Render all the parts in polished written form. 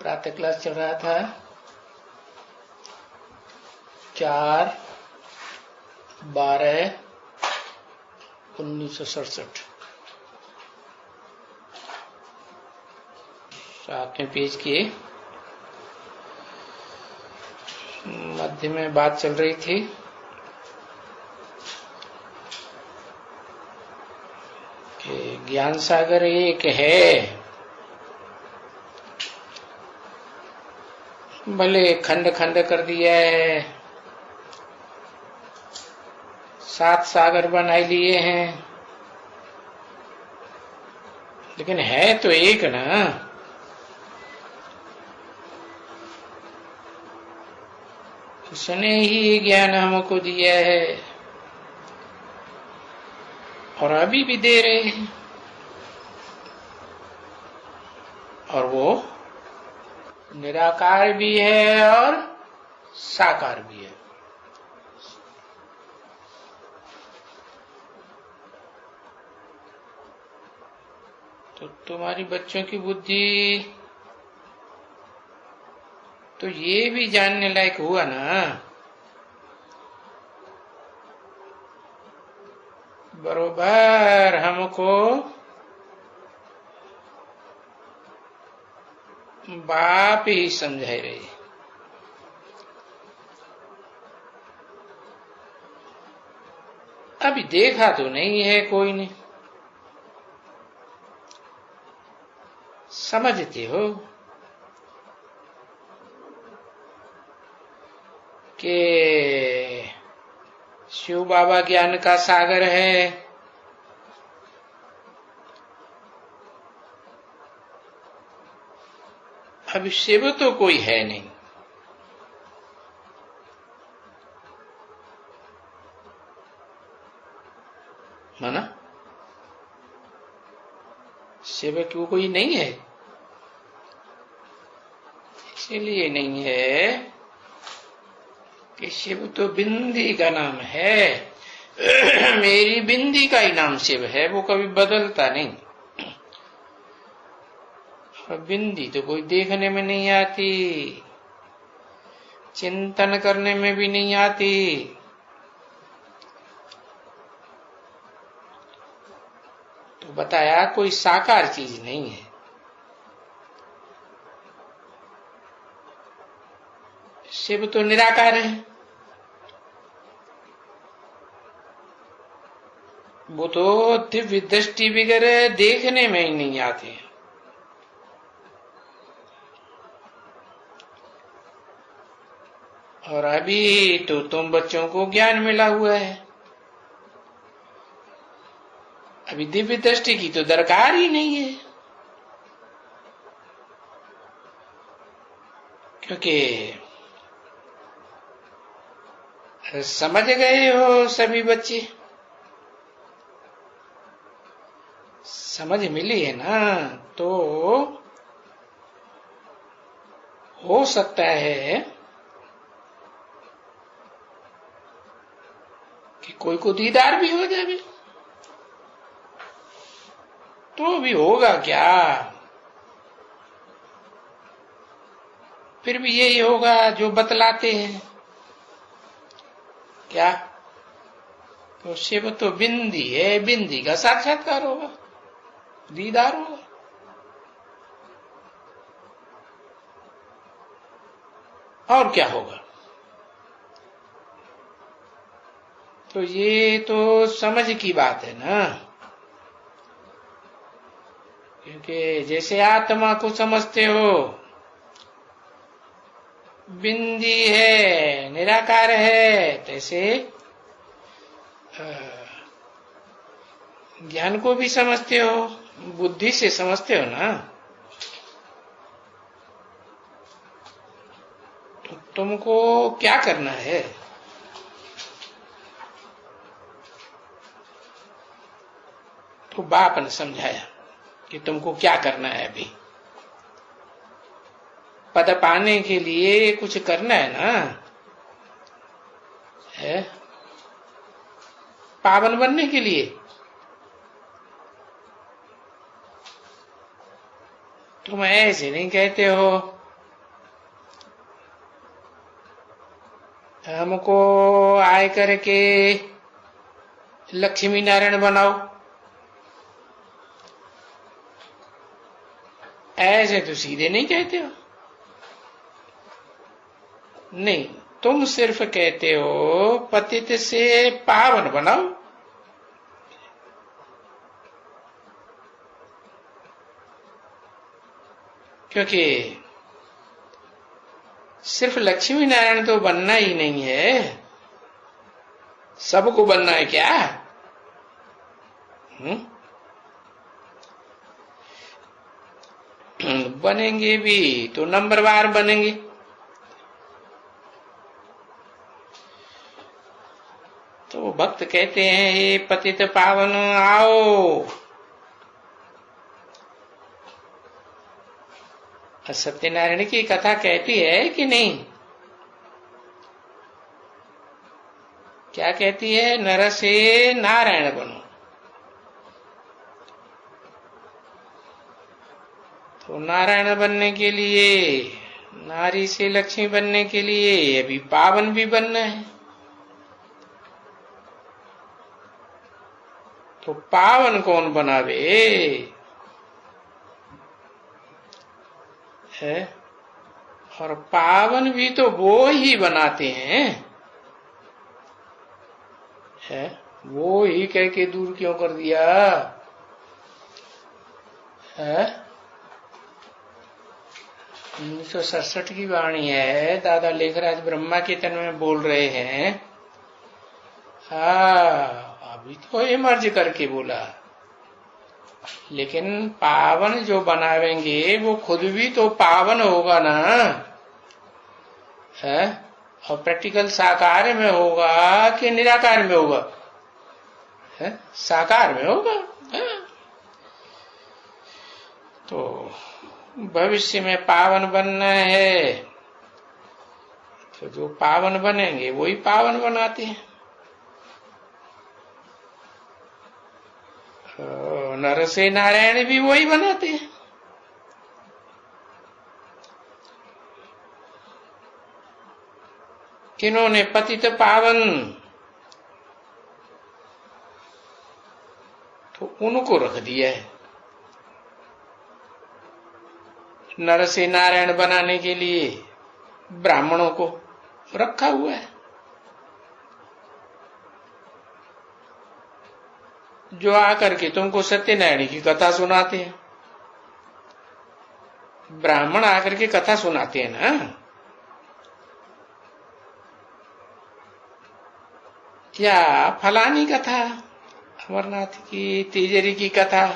प्रातः क्लास चल रहा था 4/12/1967। 7वें पेज के मध्य में बात चल रही थी कि ज्ञान सागर एक है, भले खंड खंड कर दिया है, 7 सागर बना लिए हैं, लेकिन है तो एक ना। उसने ही ज्ञान हमको दिया है और अभी भी दे रहे हैं, और वो निराकार भी है और साकार भी है। तो तुम्हारी बच्चों की बुद्धि तो ये भी जानने लायक हुआ ना, बरोबर हमको बाप ही समझाए रहे। अभी देखा तो नहीं है कोई ने, समझते हो कि शिव बाबा ज्ञान का सागर है, अभी शिव तो कोई है नहीं। माना शिव क्यों कोई नहीं है, इसलिए नहीं है कि शिव तो बिंदी का नाम है। मेरी बिंदी का ही नाम शिव है, वो कभी बदलता नहीं। और बिंदी तो कोई देखने में नहीं आती, चिंतन करने में भी नहीं आती। तो बताया कोई साकार चीज नहीं है। शिव तो निराकार है, वो तो दिव्य दृष्टि वगैरह देखने में ही नहीं आते हैं। और अभी तो तुम बच्चों को ज्ञान मिला हुआ है, अभी दिव्य दृष्टि की तो दरकार ही नहीं है, क्योंकि समझ गए हो सभी बच्चे, समझ मिली है ना। तो हो सकता है कि कोई को दीदार भी हो जाए, तो भी होगा क्या, फिर भी यही होगा जो बतलाते हैं। क्या? तो शिव तो बिंदी है, बिंदी का साक्षात्कार होगा, दीदार होगा। और क्या होगा? तो ये तो समझ की बात है ना, क्योंकि जैसे आत्मा को समझते हो बिंदी है, निराकार है, तैसे ज्ञान को भी समझते हो, बुद्धि से समझते हो ना। तो तुमको क्या करना है? तो बाप ने समझाया कि तुमको क्या करना है। अभी पद पाने के लिए कुछ करना है ना, है पावन बनने के लिए। तुम ऐसे नहीं कहते हो हमको आय करके लक्ष्मी नारायण बनाओ, ऐसे तो सीधे नहीं कहते हो। नहीं, तुम सिर्फ कहते हो पतित से पावन बनाओ। क्योंकि सिर्फ लक्ष्मी नारायण तो बनना ही नहीं है, सबको बनना है क्या? बनेंगे भी तो नंबरवार बनेंगे। तो भक्त कहते हैं हे पतित पावन आओ। सत्यनारायण की कथा कहती है कि नहीं? क्या कहती है? नर से नारायण बनो। तो नारायण बनने के लिए, नारी से लक्ष्मी बनने के लिए अभी पावन भी बनना है। तो पावन कौन बनावे है? और पावन भी तो वो ही बनाते हैं, है? वो ही कह के दूर क्यों कर दिया है? 1967 की वाणी है, दादा लेखराज ब्रह्मा कीर्तन में बोल रहे हैं। अभी तो इमर्ज करके बोला, लेकिन पावन जो बनावेंगे वो खुद भी तो पावन होगा ना, है? और प्रैक्टिकल साकार में होगा कि निराकार में होगा? है? साकार में होगा, है? तो भविष्य में पावन बनना है, तो जो पावन बनेंगे वही पावन बनाते हैं। नर से नारायण भी वही बनाते हैं। किन्होंने पतित पावन, तो उनको रख दिया है। नर से नारायण बनाने के लिए ब्राह्मणों को रखा हुआ है, जो आकर के तुमको सत्यनारायण की कथा सुनाते हैं। ब्राह्मण आकर के कथा सुनाते हैं ना, या फलानी कथा, अमरनाथ की, तिजरी की कथा,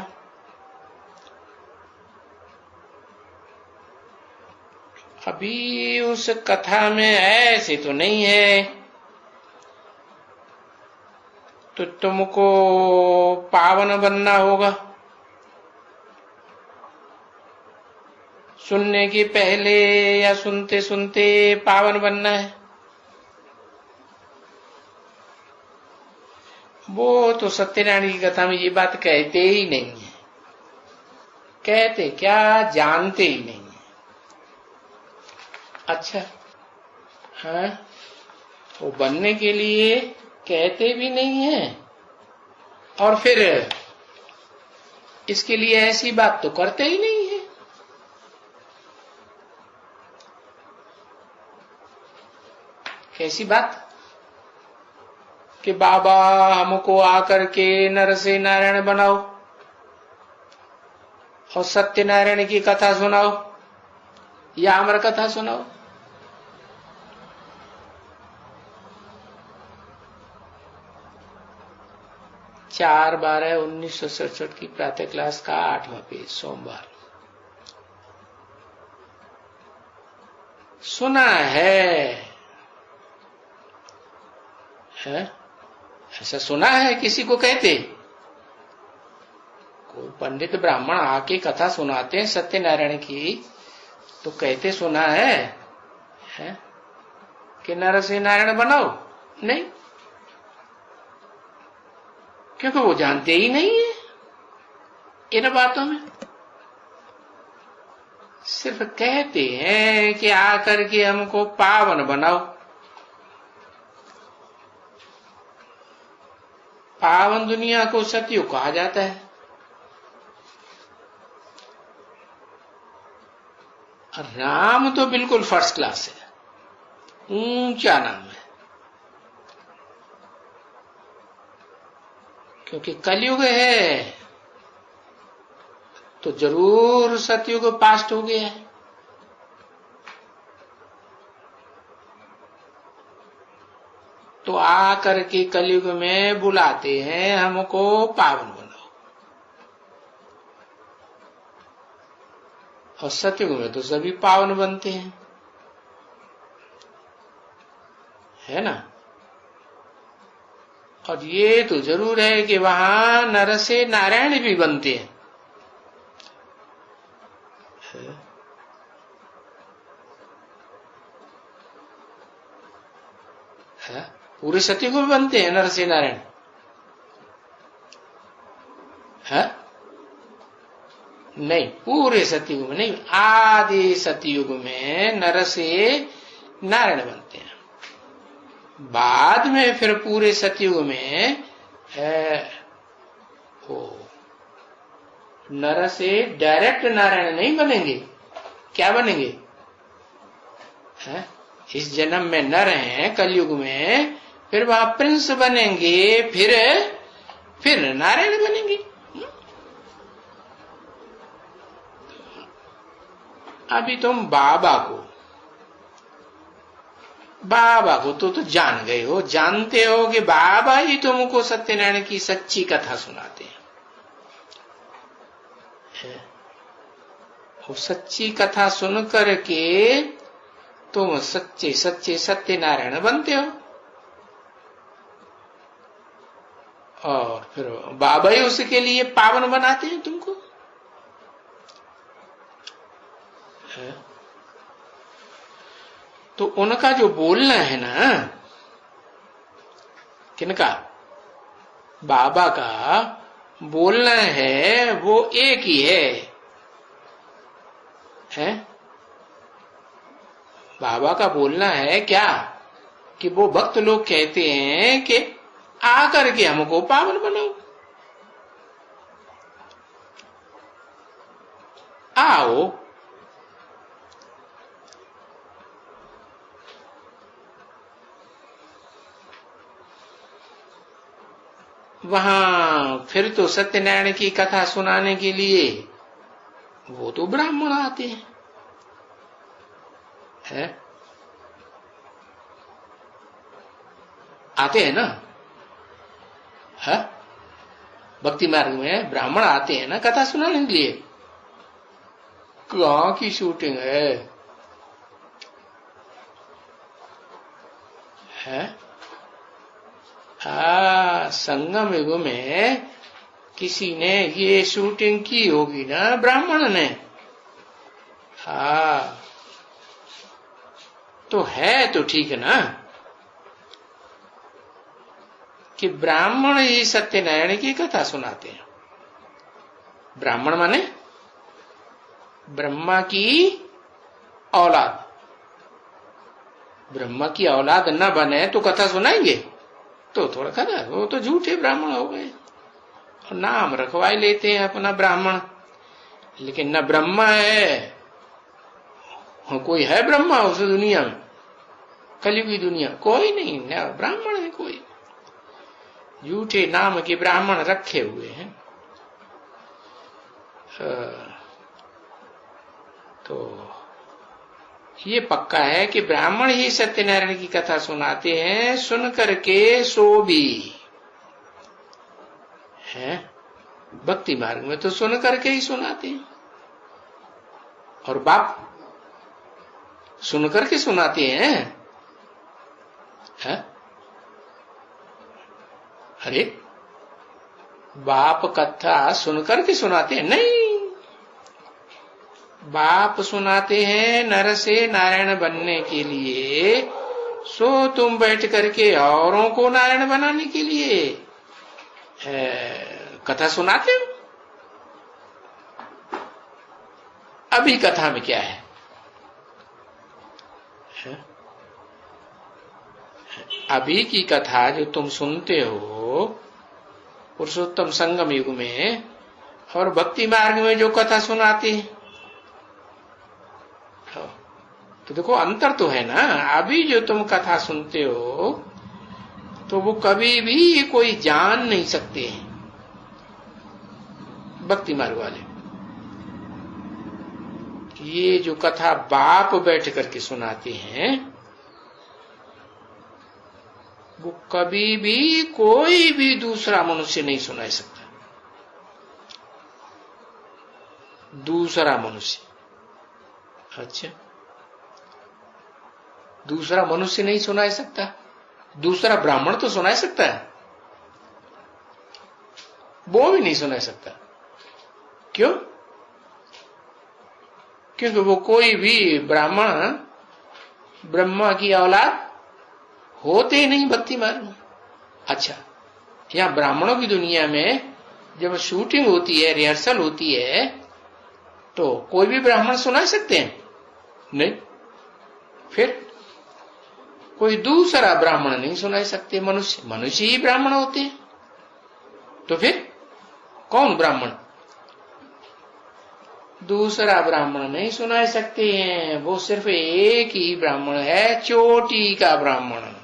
अभी उस कथा में ऐसे तो नहीं है, तो तुमको पावन बनना होगा। सुनने के पहले या सुनते सुनते पावन बनना है। वो तो सत्यनारायण की कथा में ये बात कहते ही नहीं है। कहते क्या, जानते ही नहीं है। अच्छा, हाँ, वो बनने के लिए कहते भी नहीं है, और फिर इसके लिए ऐसी बात तो करते ही नहीं है। कैसी बात कि बाबा हमको आकर के नर से नारायण बनाओ और सत्यनारायण की कथा सुनाओ या अमर कथा सुनाओ। 4/12/1967 की प्रातः क्लास का 8वां पेज, सोमवार। सुना है ऐसा सुना है किसी को कहते? कोई पंडित ब्राह्मण आके कथा सुनाते हैं सत्यनारायण की, तो कहते सुना है कि नर से नारायण बनाओ? नहीं, क्योंकि वो जानते ही नहीं है इन बातों में। सिर्फ कहते हैं कि आकर के हमको पावन बनाओ, पावन दुनिया को सतयुग कहा जाता है। राम तो बिल्कुल फर्स्ट क्लास है, ऊंचा नाम है, क्योंकि कलयुग है तो जरूर सतयुग पास्ट हो गया है। तो आकर के कलयुग में बुलाते हैं हमको पावन बनाओ, और सतयुग में तो सभी पावन बनते हैं, है ना। और ये तो जरूर है कि वहां नर से नारायण भी बनते हैं। पूरे सतयुग में बनते हैं नर से नारायण, है नहीं, पूरे सतयुग में नहीं, आदि सतयुग में नर से नारायण बनते हैं। बाद में फिर पूरे सतयुग में नर से डायरेक्ट नारायण नहीं बनेंगे, क्या बनेंगे? इस जन्म में नर हैं कलयुग में, फिर वहां प्रिंस बनेंगे, फिर नारायण बनेंगे। अभी तुम बाबा को तो जान गए हो, जानते हो कि बाबा ही तुमको सत्यनारायण की सच्ची कथा सुनाते हैं। वो सच्ची कथा सुन करके तुम सच्चे सच्चे सत्यनारायण बनते हो, और फिर बाबा ही उसके लिए पावन बनाते हैं तुमको। तो उनका जो बोलना है ना, किनका? बाबा का बोलना है वो एक ही है? बाबा का बोलना है क्या कि वो भक्त लोग कहते हैं कि आकर के हमको पावन बनाओ, आओ। वहां फिर तो सत्यनारायण की कथा सुनाने के लिए वो तो ब्राह्मण आते हैं, आते हैं ना, है? भक्ति मार्ग में ब्राह्मण आते हैं ना कथा सुनाने के लिए। कहाँ की शूटिंग है? संगम युग में किसी ने ये शूटिंग की होगी ना, ब्राह्मण ने। तो है तो ठीक है ना कि ब्राह्मण ही सत्यनारायण की कथा सुनाते हैं। ब्राह्मण माने ब्रह्मा की औलाद। ब्रह्मा की औलाद न बने तो कथा सुनाएंगे? तो थोड़ा खरा, वो तो झूठे ब्राह्मण हो गए, और नाम रखवाई लेते हैं अपना ब्राह्मण, लेकिन न ब्रह्मा है। कोई है ब्रह्मा उस दुनिया में? कलयुगी दुनिया कोई नहीं, न ब्राह्मण है कोई। झूठे नाम के ब्राह्मण रखे हुए हैं। तो ये पक्का है कि ब्राह्मण ही सत्यनारायण की कथा सुनाते हैं, सुन करके सो भी है। भक्ति मार्ग में तो सुन करके ही सुनाते हैं, और बाप सुन करके सुनाते हैं, है? अरे बाप कथा सुन करके सुनाते हैं? नहीं, बाप सुनाते हैं नर से नारायण बनने के लिए। सो तुम बैठ करके औरों को नारायण बनाने के लिए कथा सुनाते हो। अभी कथा में क्या है? अभी की कथा जो तुम सुनते हो पुरुषोत्तम संगम युग में और भक्ति मार्ग में जो कथा सुनाते हैं, तो देखो अंतर तो है ना। अभी जो तुम कथा सुनते हो तो वो कभी भी कोई जान नहीं सकते हैं भक्ति मार्ग वाले। ये जो कथा बाप बैठ करके सुनाते हैं वो कभी भी कोई भी दूसरा मनुष्य नहीं सुना सकता। दूसरा मनुष्य, अच्छा, दूसरा मनुष्य नहीं सुना सकता, दूसरा ब्राह्मण तो सुना सकता है, वो भी नहीं सुना सकता। क्यों? क्योंकि वो कोई भी ब्राह्मण ब्रह्मा की औलाद होते ही नहीं भक्ति मार्ग में। अच्छा, यहां ब्राह्मणों की दुनिया में जब शूटिंग होती है, रिहर्सल होती है, तो कोई भी ब्राह्मण सुना सकते हैं? नहीं। फिर कोई दूसरा ब्राह्मण नहीं सुना सकते। मनुष्य ही ब्राह्मण होते हैं। तो फिर कौन ब्राह्मण? दूसरा ब्राह्मण नहीं सुना सकते हैं। वो सिर्फ एक ही ब्राह्मण है, चोटी का ब्राह्मण।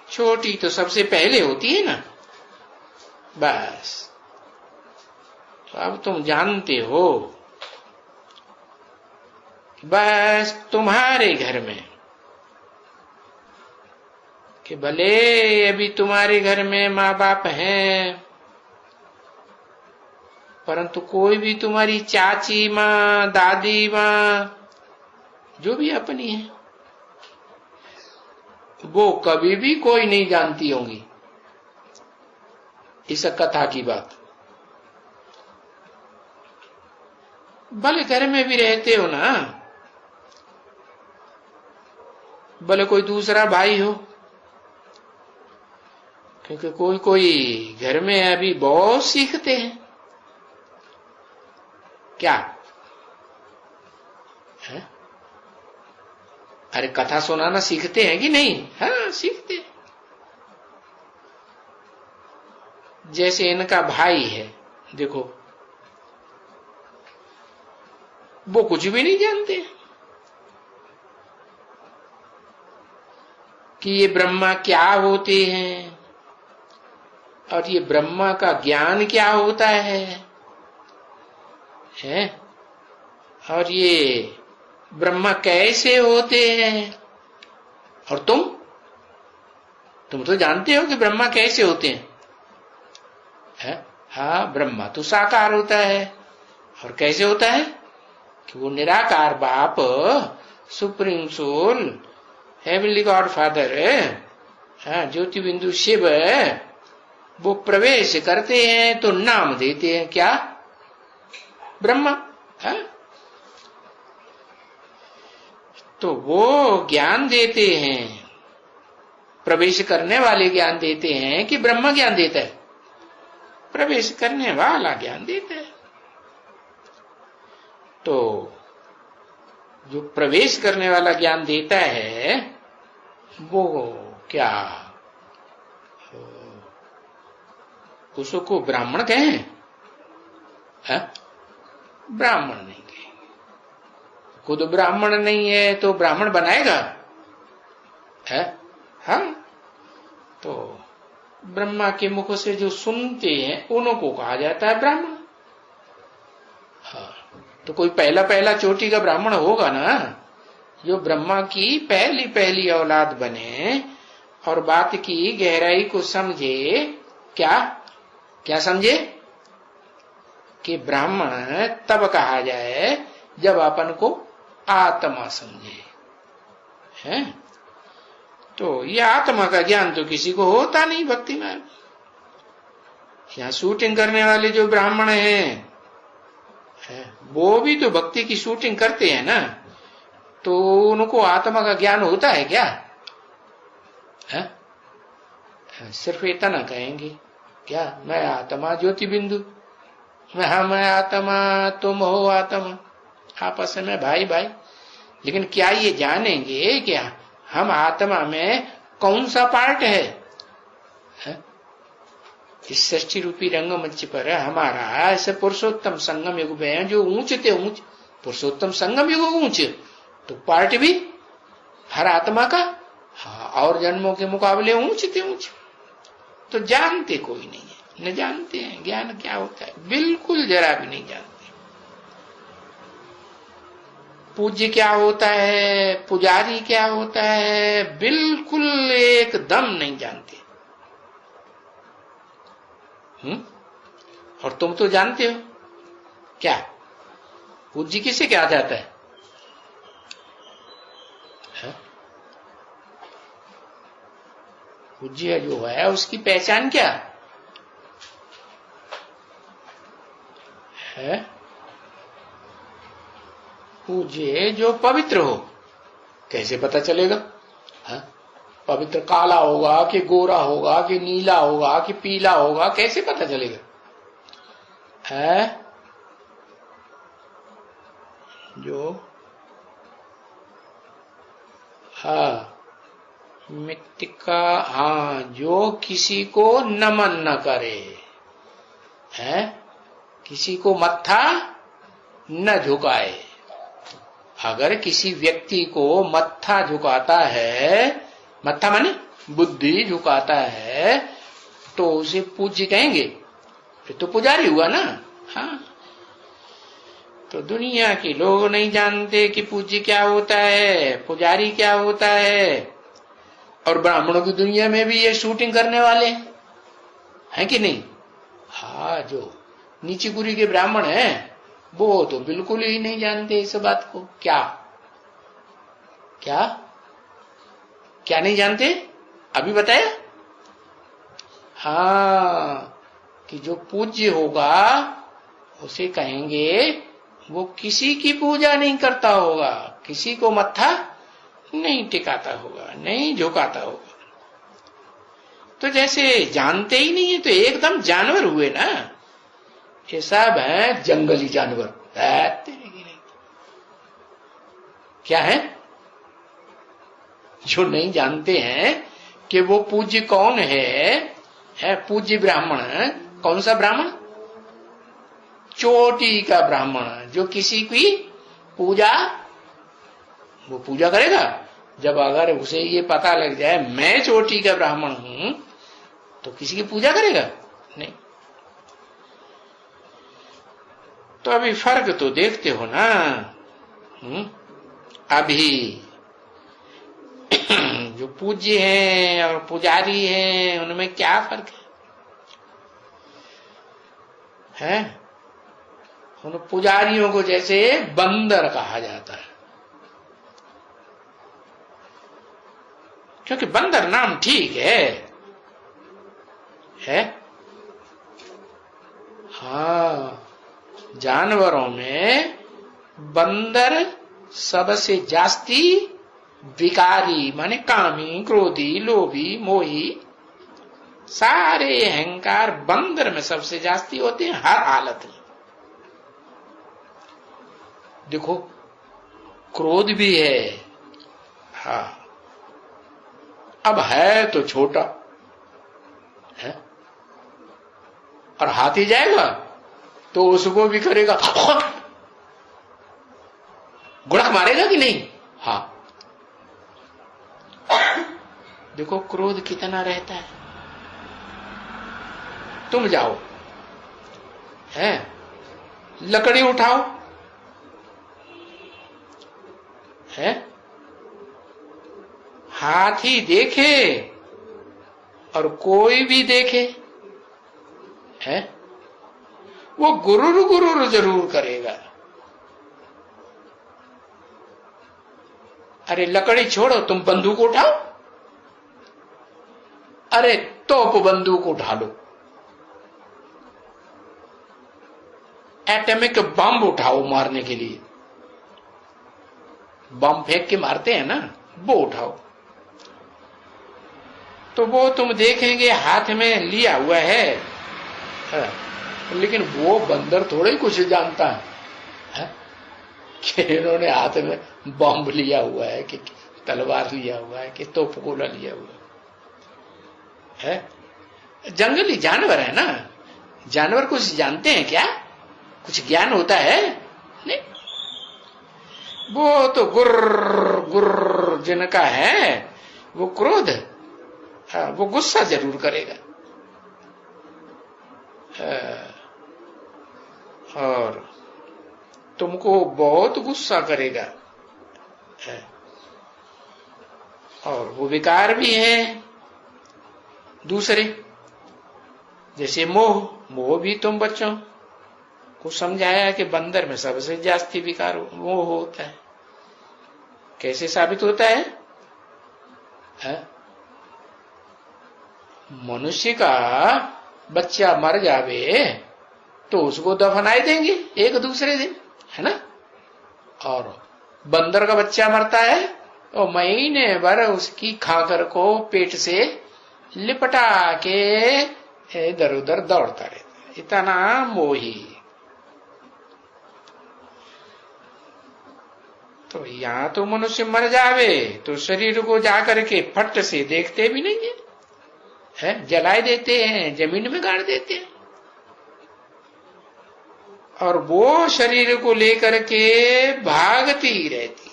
छोटी तो सबसे पहले होती है ना। बस, तो अब तुम जानते हो, बस तुम्हारे घर में कि भले अभी तुम्हारे घर में माँ बाप हैं, परंतु कोई भी तुम्हारी चाची माँ, दादी माँ, जो भी अपनी है, वो कभी भी कोई नहीं जानती होंगी इस कथा की बात। भले घर में भी रहते हो ना, भले कोई दूसरा भाई हो, क्योंकि कोई कोई घर में अभी बहुत सीखते हैं। क्या है? अरे कथा सुनाना सीखते हैं कि नहीं? हाँ, सीखते हैं। जैसे इनका भाई है, देखो, वो कुछ भी नहीं जानते कि ये ब्रह्मा क्या होते हैं और ये ब्रह्मा का ज्ञान क्या होता है, और ये ब्रह्मा कैसे होते हैं। और तुम तो जानते हो कि ब्रह्मा कैसे होते हैं? हाँ, ब्रह्मा तो साकार होता है। और कैसे होता है? कि वो निराकार बाप, supreme soul, heavenly God father, ज्योति बिंदु शिव, वो प्रवेश करते हैं तो नाम देते हैं क्या? ब्रह्मा। है? तो वो ज्ञान देते हैं, प्रवेश करने वाले ज्ञान देते हैं कि ब्रह्मा ज्ञान देता है? प्रवेश करने वाला ज्ञान देता है। तो जो प्रवेश करने वाला ज्ञान देता है वो क्या, उसको ब्राह्मण कहें? ब्राह्मण नहीं कहेंगे। खुद ब्राह्मण नहीं है तो ब्राह्मण बनाएगा? हाँ, तो ब्रह्मा के मुख से जो सुनते हैं उनको कहा जाता है ब्राह्मण। हाँ, तो कोई पहला चोटी का ब्राह्मण होगा ना, जो ब्रह्मा की पहली पहली औलाद बने और बात की गहराई को समझे। क्या समझे? कि ब्राह्मण तब कहा जाए जब अपन को आत्मा समझे। हैं? तो ये आत्मा का ज्ञान तो किसी को होता नहीं भक्ति में। यहाँ शूटिंग करने वाले जो ब्राह्मण हैं, वो भी तो भक्ति की शूटिंग करते हैं ना, तो उनको आत्मा का ज्ञान होता है क्या? सिर्फ इतना कहेंगे, क्या मैं आत्मा ज्योति बिंदु, मैं आत्मा, तुम हो आत्मा, आपस में भाई भाई। लेकिन क्या ये जानेंगे क्या हम आत्मा में कौन सा पार्ट है? इस सृष्टि रूपी रंगमंच पर हमारा ऐसे पुरुषोत्तम संगम युग में जो ऊंच थे ऊंच, पुरुषोत्तम संगम युग ऊंच, तो पार्ट भी हर आत्मा का हाँ और जन्मों के मुकाबले ऊंच थे ऊंच। तो जानते कोई नहीं है, न जानते हैं ज्ञान क्या होता है, बिल्कुल जरा भी नहीं जानते। पूज्य क्या होता है, पुजारी क्या होता है, बिल्कुल एकदम नहीं जानते। और तुम तो जानते हो क्या पूज्य किसे क्या जाता है? पूज्य जो है उसकी पहचान क्या है? पूज्य जो पवित्र हो। कैसे पता चलेगा? पवित्र काला होगा कि गोरा होगा कि नीला होगा कि पीला होगा, कैसे पता चलेगा? है जो मिट्टी का जो किसी को नमन न करे, है किसी को मत्था न झुकाए। अगर किसी व्यक्ति को मत्था झुकाता है, मत्था माने बुद्धि झुकाता है, तो उसे पूज्य कहेंगे, फिर तो पुजारी हुआ ना। हाँ, तो दुनिया के लोग नहीं जानते कि पूज्य क्या होता है, पुजारी क्या होता है। और ब्राह्मणों की दुनिया में भी ये शूटिंग करने वाले हैं कि नहीं? हाँ, जो नीची कुरी के ब्राह्मण हैं वो तो बिल्कुल ही नहीं जानते इस बात को। क्या क्या क्या नहीं जानते? अभी बताया। हाँ, कि जो पूज्य होगा उसे कहेंगे वो किसी की पूजा नहीं करता होगा, किसी को मत्था नहीं टिकाता होगा, नहीं झुकाता होगा। तो जैसे जानते ही नहीं है तो एकदम जानवर हुए ना। ये सब है जंगली जानवर। क्या है? जो नहीं जानते हैं कि वो पूज्य कौन है पूज्य ब्राह्मण। कौन सा ब्राह्मण? चोटी का ब्राह्मण, जो किसी की पूजा, वो पूजा करेगा। जब अगर उसे ये पता लग जाए मैं चोटी का ब्राह्मण हूं, तो किसी की पूजा करेगा नहीं। तो अभी फर्क तो देखते हो ना। अभी जो पूज्य हैं और पुजारी हैं उनमें क्या फर्क है? उन पुजारियों को जैसे बंदर कहा जाता है, क्योंकि बंदर नाम ठीक है? हाँ, जानवरों में बंदर सबसे जास्ती विकारी, माने कामी, क्रोधी, लोभी, मोही, सारे अहंकार बंदर में सबसे जास्ती होते हैं हर हालत में। देखो, क्रोध भी है, हाँ, अब है तो छोटा है, और हाथी जाएगा तो उसको भी करेगा, गुड़क मारेगा कि नहीं? हाँ, देखो क्रोध कितना रहता है। तुम जाओ, है, लकड़ी उठाओ, है, हाथी देखे और कोई भी देखे, है, वो गुरुर गुरुर जरूर करेगा। अरे लकड़ी छोड़ो, तुम बंदूक उठाओ, अरे तोप बंदूक उठा लो, एटॉमिक बम उठाओ मारने के लिए, बम फेंक के मारते हैं ना, वो उठाओ, तो वो तुम देखेंगे हाथ में लिया हुआ है, लेकिन वो बंदर थोड़े ही कुछ जानता है कि इन्होंने हाथ में बम लिया हुआ है कि तलवार लिया हुआ है कि तोप गोला लिया हुआ है। जंगली जानवर है ना, जानवर कुछ जानते हैं क्या? कुछ ज्ञान होता है? नहीं। वो तो गुर्र गुर्र जिनका है वो क्रोध, वो गुस्सा जरूर करेगा, और तुमको बहुत गुस्सा करेगा, और वो विकार भी है दूसरे, जैसे मोह। मोह भी तुम बच्चों को समझाया कि बंदर में सबसे जास्ती विकार मोह होता है। कैसे साबित होता है? मनुष्य का बच्चा मर जावे तो उसको दफनाई देंगे एक दूसरे दिन, है ना? और बंदर का बच्चा मरता है और महीने भर उसकी खाकर को पेट से लिपटा के इधर उधर दौड़ता रहता है, इतना मोही। तो यहां तो मनुष्य मर जावे तो शरीर को जाकर के फट से देखते भी नहीं है, जलाए देते हैं, जमीन में गाड़ देते हैं, और वो शरीर को लेकर के भागती रहती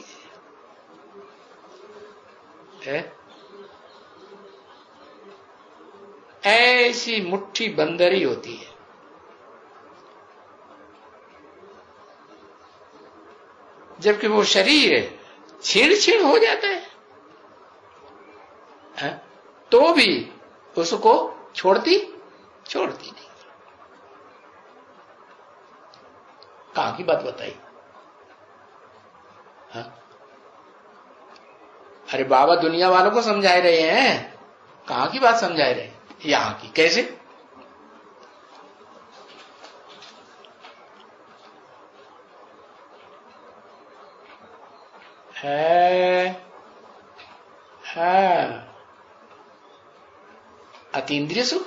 है। ऐसी मुट्ठी बंदरी होती है। जबकि वो शरीर छीण छीण हो जाता है, तो भी उसको छोड़ती नहीं। कहां की बात बताई? अरे बाबा दुनिया वालों को समझा रहे हैं, कहां की बात समझा रहे हैं? यहां की। कैसे? है अतीन्द्रिय सुख,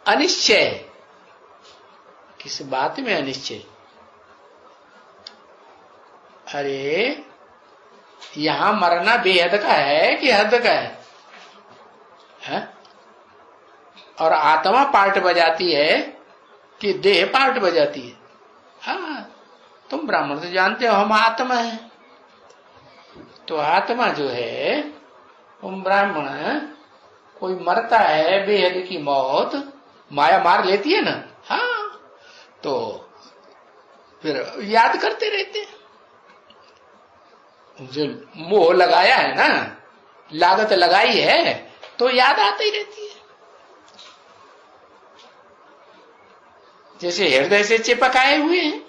अनिश्चय। किस बात में अनिश्चय? अरे यहां मरना बेहद का है कि हद का है? और आत्मा पार्ट बजाती है कि देह पार्ट बजाती है? हाँ, तुम ब्राह्मण तो जानते हो हम आत्मा है। तो आत्मा जो है, तुम ब्राह्मण, कोई मरता है बेहद की मौत, माया मार लेती है ना, हाँ, तो फिर याद करते रहते हैं। जो मोह लगाया है ना, लागत लगाई है, तो याद आती रहती है। जैसे हृदय से चिपकाए हुए हैं।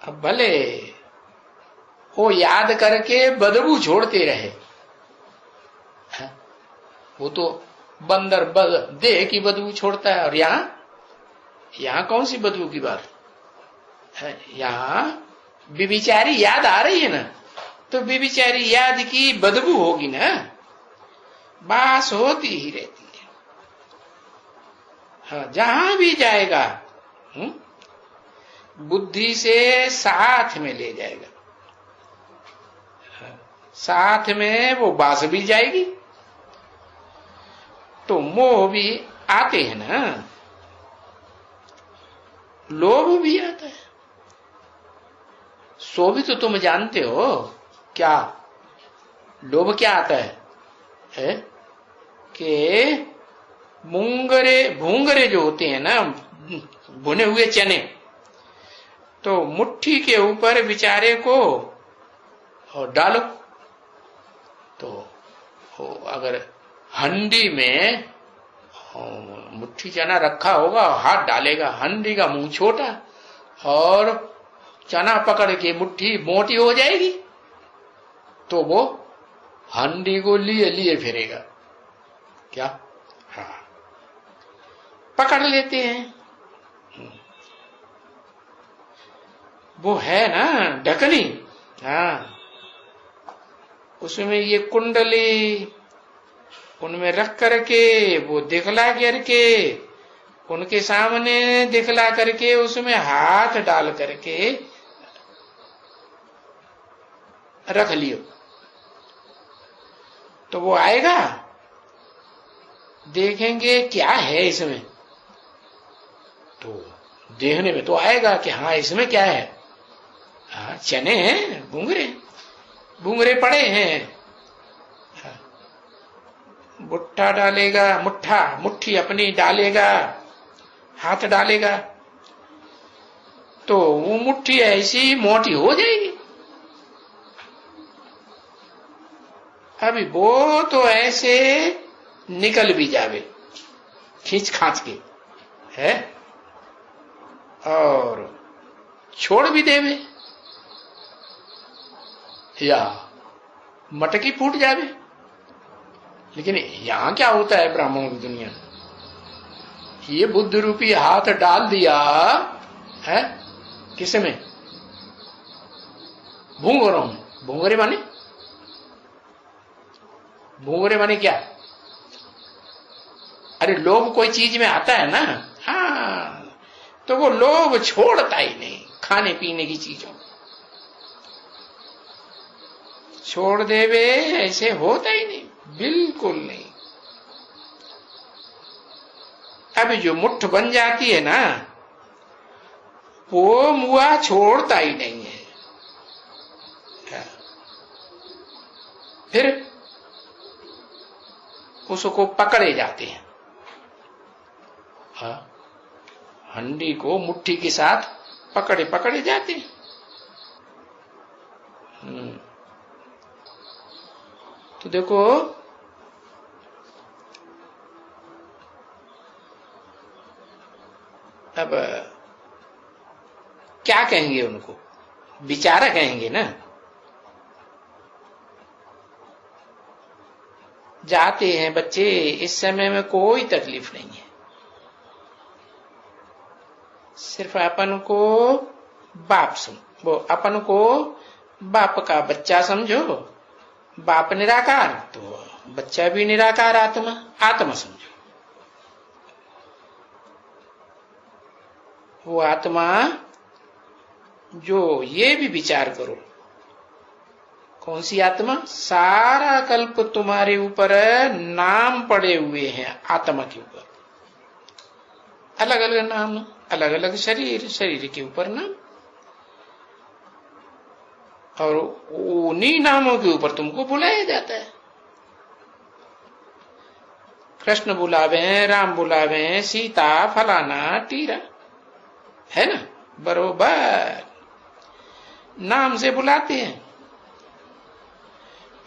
अब भले वो याद करके बदबू छोड़ते रहे, वो तो बंदर देह की बदबू छोड़ता है, और यहां कौन सी बदबू की बात है? यहां विविचारी याद आ रही है ना, तो विविचारी याद की बदबू होगी ना, बास होती ही रहती है। हाँ, जहां भी जाएगा बुद्धि से साथ में ले जाएगा, साथ में वो बास भी जाएगी। तो मोह भी आते हैं ना, लोभ भी आता है। सो भी तो तुम जानते हो क्या? लोभ क्या आता है? कि भूंगरे जो होते हैं ना, भुने हुए चने, तो मुट्ठी के ऊपर बेचारे को डालो, तो अगर हंडी में मुट्ठी चना रखा होगा, हाथ डालेगा, हंडी का मुंह छोटा, और चना पकड़ के मुट्ठी मोटी हो जाएगी, तो वो हंडी को लिए लिए फिरेगा क्या? हाँ, पकड़ लेते हैं। वो है ना ढकनी, हाँ, उसमें ये कुंडली उनमें रख करके, वो दिखला करके, उनके सामने दिखला करके, उसमें हाथ डाल करके रख लियो, तो वो आएगा, देखेंगे क्या है इसमें, तो देखने में तो आएगा कि हाँ इसमें क्या है, हाँ चने हैं, घुंघरे पड़े हैं, मुट्ठा डालेगा, मुट्ठी अपनी डालेगा, हाथ डालेगा, तो वो मुट्ठी ऐसी मोटी हो जाएगी। अभी वो तो ऐसे निकल भी जावे खींच खांच के, है, और छोड़ भी देवे, या मटकी फूट जावे। लेकिन यहां क्या होता है ब्राह्मणों की दुनिया, ये बुद्ध रूपी हाथ डाल दिया है किसमें, भूंगरों में। भूंगरे माने क्या, अरे लोभ कोई चीज में आता है ना, हाँ, तो वो लोभ छोड़ता ही नहीं, खाने पीने की चीजों छोड़ देवे, ऐसे होता ही नहीं, बिल्कुल नहीं। अभी जो मुट्ठ बन जाती है ना, वो मुआ छोड़ता ही नहीं है। फिर उसको पकड़े जाते हैं, हाँ, हंडी को मुट्ठी के साथ पकड़े जाते हैं। तो देखो, अब क्या कहेंगे उनको, बेचारा कहेंगे ना। जाते हैं बच्चे, इस समय में कोई तकलीफ नहीं है, सिर्फ अपन को बाप समझो, अपन को बाप का बच्चा समझो, बाप निराकार तो बच्चा भी निराकार आत्मा समझो। वो आत्मा जो, ये भी विचार करो, कौन सी आत्मा, सारा कल्प तुम्हारे ऊपर नाम पड़े हुए हैं आत्मा के ऊपर, अलग अलग नाम, अलग अलग शरीर के ऊपर नाम, और उन्हीं नामों के ऊपर तुमको बुलाया जाता है। कृष्ण बुलावे, राम बुलावे, सीता, फलाना टीरा, है ना, बरोबर नाम से बुलाते हैं।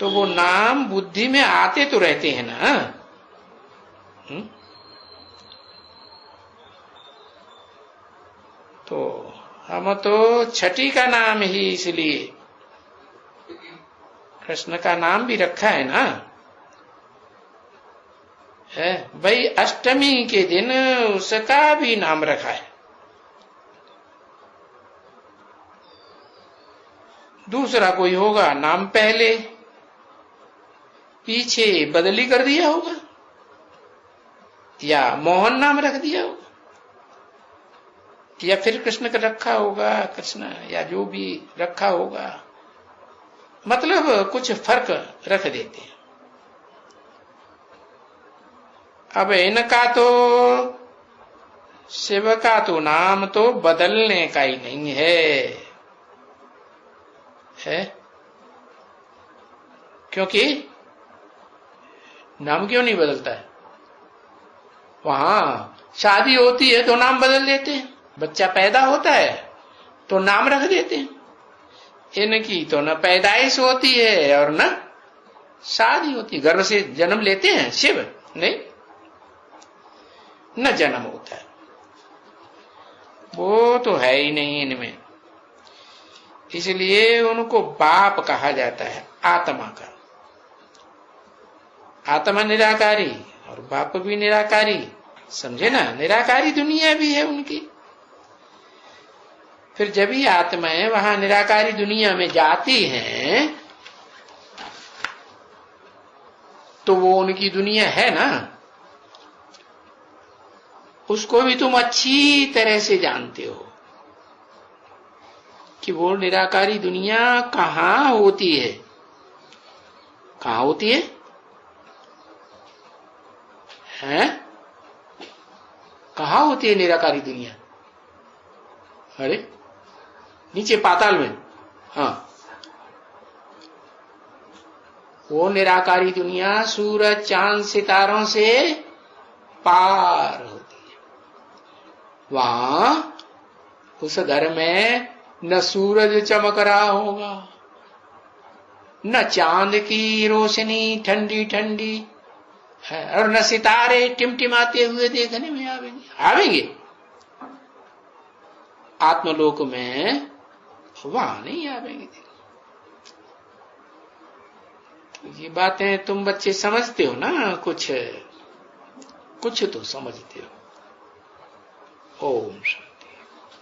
तो वो नाम बुद्धि में आते तो रहते हैं ना। तो हम तो छठी का नाम ही इसलिए कृष्ण का नाम भी रखा है ना, है भाई, अष्टमी के दिन उसका भी नाम रखा है। दूसरा कोई होगा, नाम पहले पीछे बदली कर दिया होगा, या मोहन नाम रख दिया होगा, या फिर कृष्ण का रखा होगा, कृष्ण या जो भी रखा होगा, मतलब कुछ फर्क रख देते हैं। अब इनका तो, शिव का तो नाम तो बदलने का ही नहीं है, क्योंकि नाम क्यों नहीं बदलता है, वहां शादी होती है तो नाम बदल देते हैं, बच्चा पैदा होता है तो नाम रख देते हैं। इनकी तो न पैदाइश होती है और न शादी होती, गर्भ से जन्म लेते हैं शिव, नहीं, न जन्म होता है, वो तो है ही नहीं इनमें। इसलिए उनको बाप कहा जाता है आत्मा का। आत्मा निराकारी और बाप भी निराकारी, समझे ना, निराकारी दुनिया भी है उनकी। फिर जब ही आत्माएं वहां निराकारी दुनिया में जाती हैं तो वो उनकी दुनिया है ना, उसको भी तुम अच्छी तरह से जानते हो कि वो निराकारी दुनिया कहाँ होती है, कहाँ होती है? हैं? कहाँ होती है निराकारी दुनिया? अरे नीचे पाताल में। हाँ, वो निराकारी दुनिया सूरज चांद सितारों से पार होती है। वहां उस घर में न सूरज चमक रहा होगा, न चांद की रोशनी ठंडी ठंडी है, और न सितारे टिमटिमाते हुए देखने में आवेंगे। आत्मलोक में वहां नहीं आवेंगे। ये बातें तुम बच्चे समझते हो ना, कुछ तो समझते हो। ओम शांति।